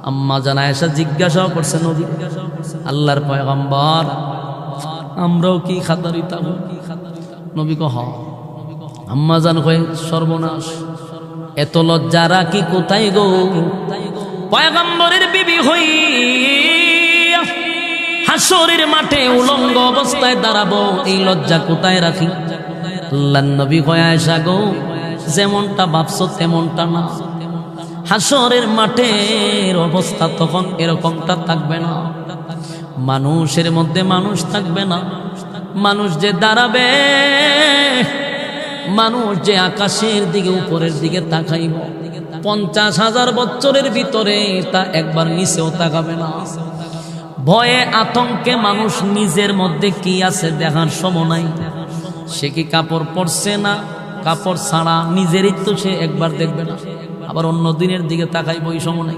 আম্মা জান আয়েশা জিজ্ঞাসা করছে, নবী আল্লাহর পয়গম্বর আমরাও কি খাতারিতাম? নবী কহ আম্মা জান কয় সর্বনাশ, এত লজ্জা রাখি কোথায় গো? পয়গম্বরের বিবি হই হাসরের মাঠে উলঙ্গ অবস্থায় দাঁড়াবো, এই লজ্জা কোথায় রাখি? আল্লাহর নবী কয় আয়েশা গো, যেমনটা ভাবছো তেমনটা না। হাসরের মাঠের অবস্থা তখন এরকমটা থাকবে না। মানুষের মধ্যে মানুষ থাকবে না। মানুষ যে দাঁড়াবে, মানুষ যে আকাশের দিকে উপরের দিকে তাকাইব, 50,000 বছরের ভিতরে তা একবার নিচেও তাকাবে না। ভয়ে আতঙ্কে মানুষ নিজের মধ্যে কি আছে দেখার সময় নাই। সে কি কাপড় পরছে না কাপড় ছাড়া নিজেরই তো সে একবার দেখবে না, আবার অন্য দিনের দিকে তাকাইব, এই সময় নাই।